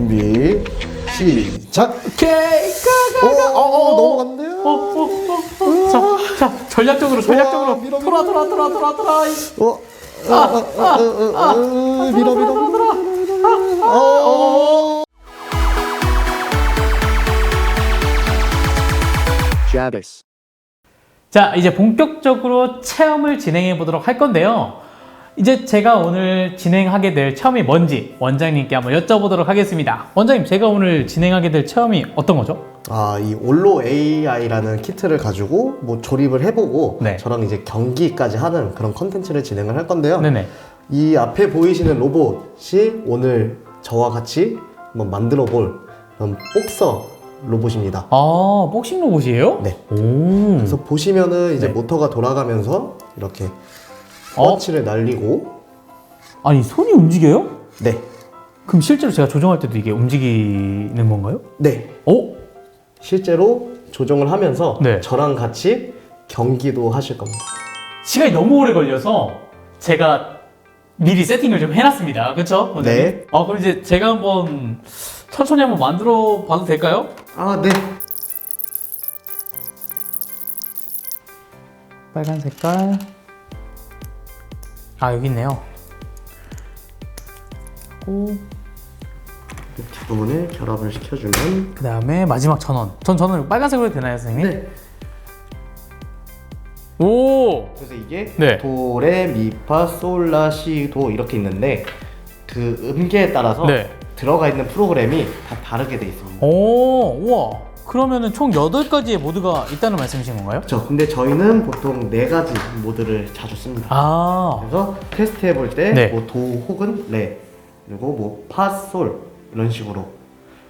준비 시작. 오케이. 넘어갔는데요. 자, 전략적으로 밀어. 돌아. 밀어. Jabis. 자, 이제 본격적으로 체험을 진행해 보도록 할 건데요. 이제 제가 오늘 진행하게 될 체험이 뭔지 원장님께 한번 여쭤보도록 하겠습니다. 원장님, 제가 오늘 진행하게 될 체험이 어떤 거죠? 이 올로 AI라는 키트를 가지고 뭐 조립을 해보고 네. 저랑 이제 경기까지 하는 그런 컨텐츠를 진행을 할 건데요. 네네. 이 앞에 보이시는 로봇이 오늘 저와 같이 한번 만들어 볼 그런 복서 로봇입니다. 아, 복싱 로봇이에요? 네. 오. 그래서 보시면은 이제 네. 모터가 돌아가면서 이렇게 펀치를 날리고. 아니, 손이 움직여요? 네. 그럼 실제로 제가 조정할 때도 이게 움직이는 건가요? 네. 실제로 조정을 하면서 네. 저랑 같이 경기도 하실 겁니다. 시간이 너무 오래 걸려서 제가 미리 세팅을 좀 해놨습니다. 그렇죠? 네. 그럼 이제 제가 한번 천천히 한번 만들어 봐도 될까요? 네. 빨간 색깔. 여기 있네요. 두 부분을 결합을 시켜주면. 그 다음에 마지막 전원. 전원을 빨간색으로 해도 되나요, 선생님? 네. 오! 그래서 이게 네. 도, 레, 미, 파, 솔, 라, 시, 도 이렇게 있는데 그 음계에 따라서 네. 들어가 있는 프로그램이 다 다르게 돼 있습니다. 우와. 그러면은 총 8가지의 모드가 있다는 말씀이신 건가요? 그렇죠. 근데 저희는 보통 4가지 모드를 자주 씁니다. 그래서 테스트 해볼 때 네. 뭐 도 혹은 레, 그리고 뭐 파, 솔 이런 식으로.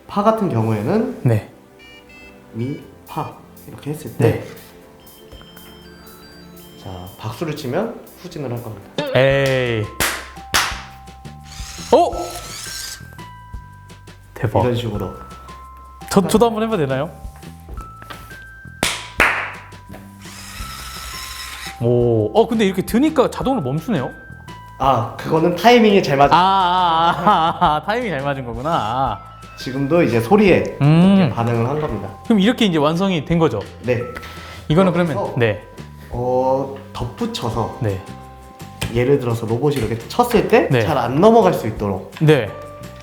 파 같은 경우에는 네. 미, 파 이렇게 했을 때 네. 자, 박수를 치면 후진을 할 겁니다. 에이. 대박. 이런 식으로. 저도 한번 해봐도 되나요? 오. 근데 이렇게 드니까 자동으로 멈추네요? 그거는 타이밍이 잘 맞아. 타이밍이 잘 맞은 거구나. 지금도 이제 소리에 이렇게 반응을 한 겁니다. 그럼 이렇게 이제 완성이 된 거죠? 네. 이거는 그러면, 그래서 네. 덧붙여서 네. 예를 들어서 로봇이 이렇게 쳤을 때 네. 잘 안 넘어갈 수 있도록 네.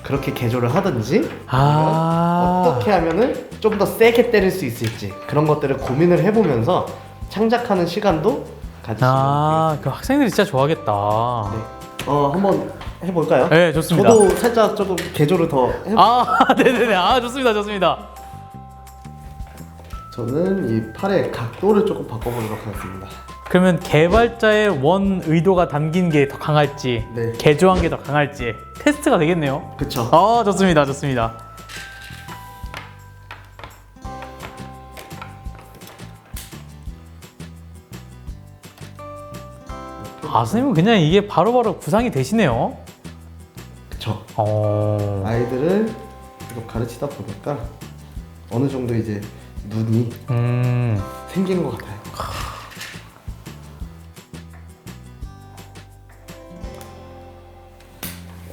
그렇게 개조를 하든지 아니면 어떻게 하면은 좀 더 세게 때릴 수 있을지 그런 것들을 고민을 해보면서 창작하는 시간도 가지시면 되겠습니다. 그 학생들이 진짜 좋아하겠다. 네. 한번 해볼까요? 네, 좋습니다. 저도 살짝 조금 개조를 더 해볼게요. 네네네. 좋습니다. 저는 이 팔의 각도를 조금 바꿔보도록 하겠습니다. 그러면 개발자의 원 의도가 담긴 게 더 강할지, 네. 개조한 게 더 강할지 테스트가 되겠네요. 그쵸. 좋습니다. 선생님은 그냥 이게 바로바로 구상이 되시네요. 그쵸. 어. 아이들을 계속 가르치다 보니까 어느 정도 이제 눈이 생긴 것 같아요.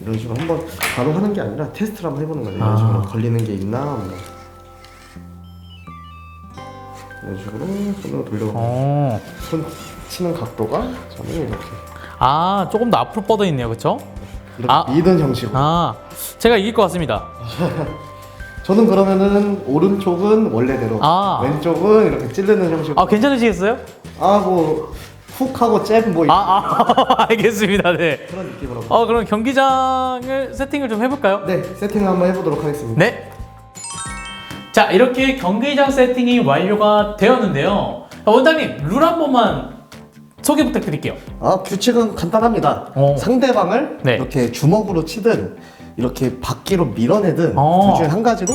이런 식으로 한번 바로 하는 게 아니라 테스트를 한번 해보는 거죠. 이런 식으로 걸리는 게 있나 뭐. 이런 식으로 손으로 돌려. 손 치는 각도가 저는 이렇게 조금 더 앞으로 뻗어 있네요, 그렇죠? 이렇게 미는 형식으로. 제가 이길 것 같습니다. 저는 그러면은 오른쪽은 원래대로, 왼쪽은 이렇게 찌르는 형식으로. 괜찮으시겠어요? 뭐 훅하고 잽 뭐 알겠습니다. 네. 그런 느낌으로. 그럼 경기장을 세팅을 좀 해볼까요? 네, 세팅을 한번 해보도록 하겠습니다. 네. 자, 이렇게 경기장 세팅이 완료가 되었는데요. 원장님, 룰 한 번만 소개 부탁드릴게요. 규칙은 간단합니다. 상대방을 이렇게 주먹으로 치든 이렇게 바퀴로 밀어내든 둘 중에 한 가지로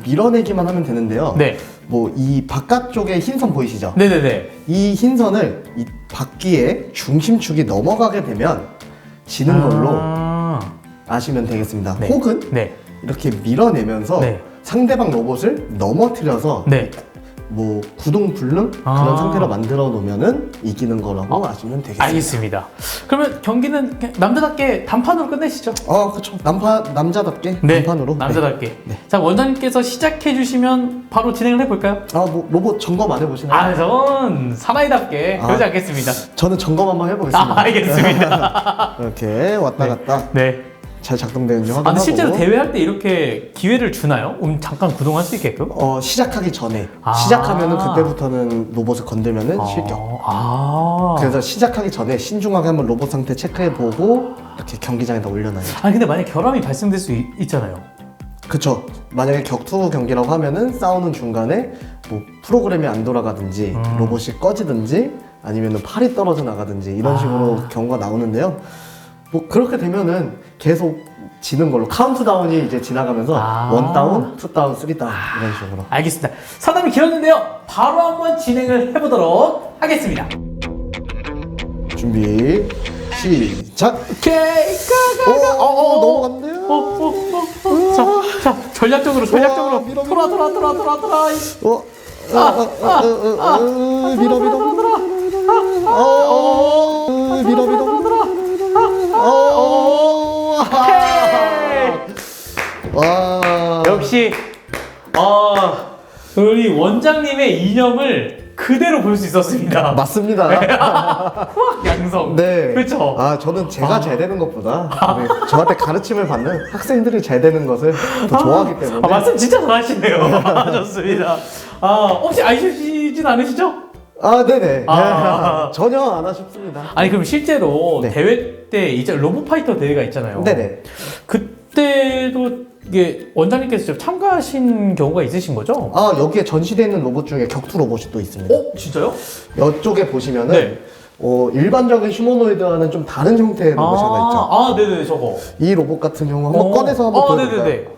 밀어내기만 하면 되는데요. 네. 뭐 이 바깥쪽에 흰 선 보이시죠? 네네네. 이 흰 선을 이 바퀴의 중심축이 넘어가게 되면 지는 걸로 아시면 되겠습니다. 네. 혹은 이렇게 밀어내면서 상대방 로봇을 넘어뜨려서 뭐 구동 불능 아. 그런 상태로 만들어 놓으면은 이기는 거라고 아시면 되겠습니다. 알겠습니다. 그러면 경기는 그냥 남자답게 단판으로 끝내시죠. 그렇죠. 남자답게 네, 단판으로. 남자답게. 네. 자, 원장님께서 시작해 주시면 바로 진행을 해볼까요? 뭐 로봇 점검 안 해보시나요? 전 사나이답게 그러지 않겠습니다. 저는 점검 한번 해보겠습니다. 알겠습니다. 이렇게 왔다 갔다 네. 잘 작동되는지 확인하고. 근데 실제로 대회할 때 이렇게 기회를 주나요? 잠깐 구동할 수 있게끔? 시작하기 전에 아. 시작하면은 그때부터는 로봇을 건들면은 실격. 그래서 시작하기 전에 신중하게 한번 로봇 상태 체크해보고 이렇게 경기장에다 올려놔요. 아니 근데 만약 결함이 발생될 수 있잖아요. 그쵸. 만약에 격투 경기라고 하면은 싸우는 중간에 뭐 프로그램이 안 돌아가든지 로봇이 꺼지든지 아니면은 팔이 떨어져 나가든지 이런 식으로 경우가 나오는데요. 뭐 그렇게 되면은 계속 지는 걸로 카운트다운이 이제 지나가면서 원 다운, 투 다운, 쓰리 다운 이런 식으로. 알겠습니다. 상담이 길었는데요. 바로 한번 진행을 해보도록 하겠습니다. 준비 시작. 오케이. 넘어갔네요. 자, 전략적으로 밀어. 돌아. 와. 역시 우리 원장님의 이념을 그대로 볼 수 있었습니다. 맞습니다. 양성. 네. 그렇죠. 저는 제가 잘 되는 것보다 저한테 가르침을 받는 학생들이 잘 되는 것을 더 좋아하기 때문에. 말씀 진짜 잘하시네요. 좋습니다. 혹시 아시진 않으시죠? 네네. 전혀 안 아쉽습니다. 아니 그럼 실제로 네. 대회 때 이제 로봇파이터 대회가 있잖아요. 네네. 그때도 이게 원장님께서 직접 참가하신 경우가 있으신 거죠? 여기에 전시되어 있는 로봇 중에 격투 로봇이 또 있습니다. 진짜요? 이쪽에 보시면은 네. 일반적인 휴머노이드와는 좀 다른 형태의 로봇이 하나 있죠. 네네 저거. 이 로봇 같은 경우 한번 꺼내서 한번 보여드릴까요? 네네네.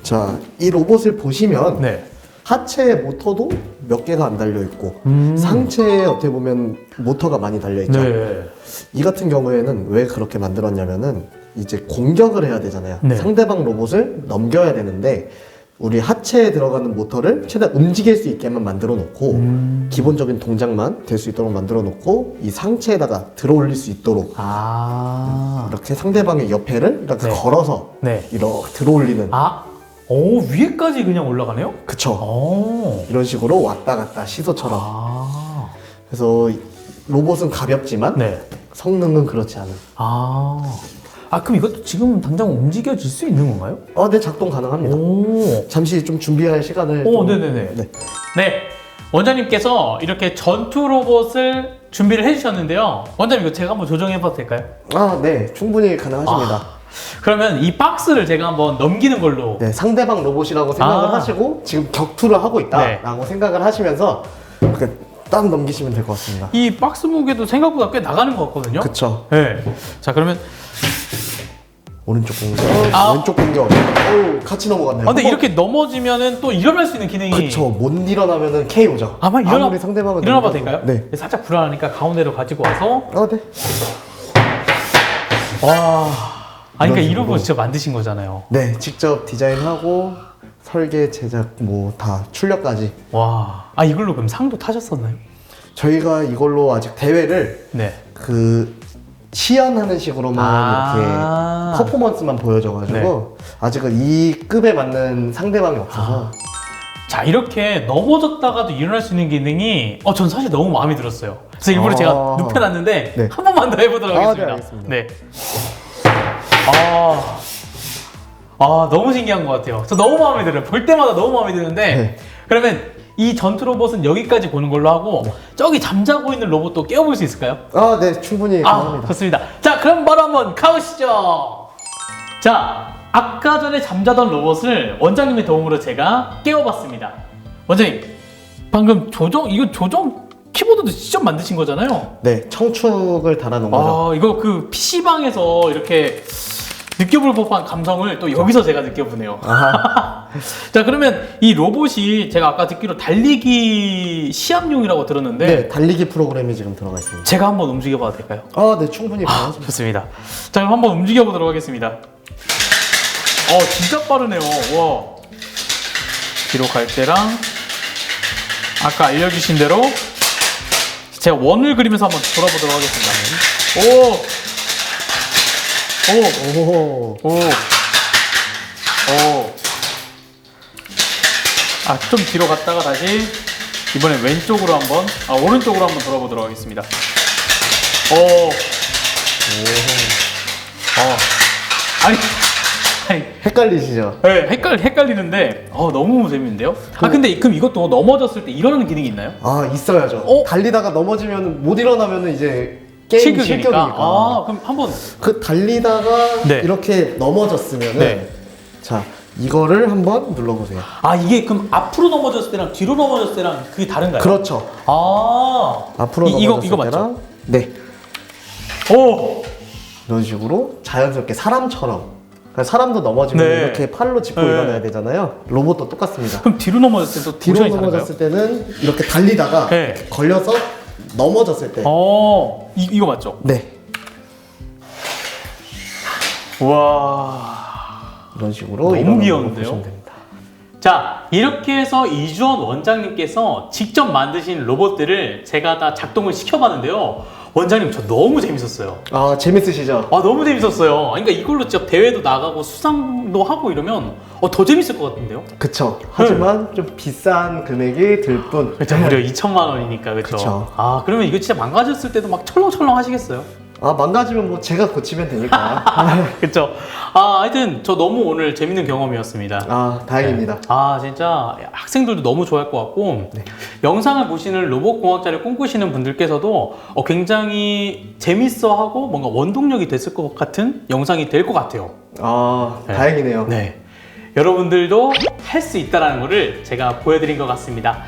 자, 이 로봇을 보시면 네. 하체 모터도 몇 개가 안 달려 있고 상체에 어떻게 보면 모터가 많이 달려 있죠. 네. 이 같은 경우에는 왜 그렇게 만들었냐면은 이제 공격을 해야 되잖아요. 네. 상대방 로봇을 넘겨야 되는데 우리 하체에 들어가는 모터를 최대한 움직일 수 있게만 만들어 놓고 기본적인 동작만 될 수 있도록 만들어 놓고 이 상체에다가 들어 올릴 수 있도록 이렇게 상대방의 옆에를 이렇게 네. 걸어서 네. 이렇게 들어 올리는. 위에까지 그냥 올라가네요? 그쵸. 이런 식으로 왔다 갔다 시소처럼. 그래서 로봇은 가볍지만 네. 성능은 그렇지 않은. 그럼 이것도 지금 당장 움직여질 수 있는 건가요? 네, 작동 가능합니다. 잠시 좀 준비할 시간을. 네네네. 네. 네. 원장님께서 이렇게 전투 로봇을 준비를 해주셨는데요. 원장님 이거 제가 한번 조정해봐도 될까요? 네, 충분히 가능하십니다. 그러면 이 박스를 제가 한번 넘기는 걸로. 네, 상대방 로봇이라고 생각을 하시고 지금 격투를 하고 있다라고 생각을 하시면서 이렇게 딱 넘기시면 될 것 같습니다. 이 박스 무게도 생각보다 꽤 나가는 것 같거든요. 그쵸. 네. 자 그러면 오른쪽 공격, 왼쪽 공격. 같이 넘어갔네요. 근데 이렇게 넘어지면은 또 일어날 수 있는 기능이. 그쵸. 못 일어나면은 KO죠. 일어나 상대방은 일어나봐도 될까요? 네. 살짝 불안하니까 가운데로 가지고 와서. 네. 그러니까 이 식으로. 로봇 진짜 만드신 거잖아요. 네, 직접 디자인하고 설계, 제작 뭐 다 출력까지. 이걸로 그럼 상도 타셨었나요? 저희가 이걸로 아직 대회를 네. 시연하는 식으로만 이렇게 퍼포먼스만 보여줘가지고 아직은 이 급에 맞는 상대방이 없어서. 자 이렇게 넘어졌다가도 일어날 수 있는 기능이 전 사실 너무 마음에 들었어요. 그래서 일부러 제가 눕혀놨는데 네. 한 번만 더 해보도록 하겠습니다. 네, 알겠습니다. 네. 너무 신기한 것 같아요. 저 너무 마음에 들어요. 볼 때마다 너무 마음에 드는데 네. 그러면 이 전투 로봇은 여기까지 보는 걸로 하고 저기 잠자고 있는 로봇도 깨워볼 수 있을까요? 네, 충분히 가능합니다. 좋습니다. 자, 그럼 바로 한번 가보시죠. 자, 아까 전에 잠자던 로봇을 원장님의 도움으로 제가 깨워봤습니다. 원장님, 방금 이거 조정 키보드도 직접 만드신 거잖아요? 네, 청축을 달아놓은 거죠. 이거 그 PC방에서 이렇게 느껴볼 법한 감성을 또 여기서 제가 느껴보네요. 자, 그러면 이 로봇이 제가 아까 듣기로 달리기 시합용이라고 들었는데 네, 달리기 프로그램이 지금 들어가 있습니다. 제가 한번 움직여봐도 될까요? 네, 충분히 가능합니다. 좋습니다. 자, 그럼 한번 움직여보도록 하겠습니다. 진짜 빠르네요. 와. 뒤로 갈 때랑 아까 알려주신 대로 제가 원을 그리면서 한번 돌아보도록 하겠습니다. 오. 좀 뒤로 갔다가 다시 이번엔 왼쪽으로 한번, 오른쪽으로 한번 돌아보도록 하겠습니다. 아니, 헷갈리시죠? 네, 헷갈리는데, 너무 재밌는데요? 근데 그럼 이것도 넘어졌을 때 일어나는 기능이 있나요? 아, 있어야죠. 달리다가 넘어지면 못 일어나면 이제 게임 실격이니까. 그럼 한번. 그 달리다가 네. 이렇게 넘어졌으면은 네. 자, 이거를 한번 눌러보세요. 이게 그럼 앞으로 넘어졌을 때랑 뒤로 넘어졌을 때랑 그게 다른가요? 그렇죠. 앞으로 넘어졌을 이거 맞죠? 때랑 네, 오! 이런 식으로 자연스럽게 사람처럼. 그러니까 사람도 넘어지면 네. 이렇게 팔로 짚고 네. 일어나야 되잖아요. 로봇도 똑같습니다. 그럼 뒤로 넘어졌을 때도 뒤로 모션이 다른가요? 넘어졌을 때는 이렇게 달리다가 네. 이렇게 걸려서 넘어졌을 때. 이거 맞죠? 네. 우와. 이런 식으로 너무 일어나는 걸 귀여운데요? 보시면 됩니다. 자, 이렇게 해서 이주원 원장님께서 직접 만드신 로봇들을 제가 다 작동을 시켜봤는데요. 원장님, 저 너무 재밌었어요. 아, 재밌으시죠? 너무 재밌었어요. 그러니까 이걸로 직접 대회도 나가고 수상도 하고 이러면 더 재밌을 것 같은데요? 그쵸. 하지만 좀 비싼 금액이 들 뿐. 그렇죠. 무려 2천만 원이니까, 그렇죠. 그쵸. 그러면 이거 진짜 망가졌을 때도 막 철렁철렁 하시겠어요? 망가지면 뭐 제가 고치면 되니까. 그렇죠. 하여튼 저 너무 오늘 재밌는 경험이었습니다. 다행입니다. 진짜 학생들도 너무 좋아할 것 같고 네. 영상을 보시는 로봇공학자를 꿈꾸시는 분들께서도 굉장히 재밌어하고 뭔가 원동력이 됐을 것 같은 영상이 될 것 같아요. 다행이네요. 네. 여러분들도 할 수 있다는 것을 제가 보여드린 것 같습니다.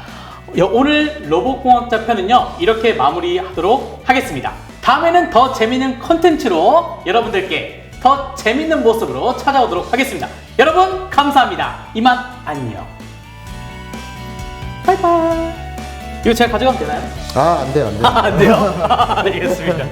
오늘 로봇공학자 편은요, 이렇게 마무리하도록 하겠습니다. 다음에는 더 재밌는 콘텐츠로 여러분들께 더 재밌는 모습으로 찾아오도록 하겠습니다. 여러분, 감사합니다. 이만 안녕. 바이바이. 이거 제가 가져가면 되나요? 안 돼요, 안 돼요. 안 돼요? 알겠습니다.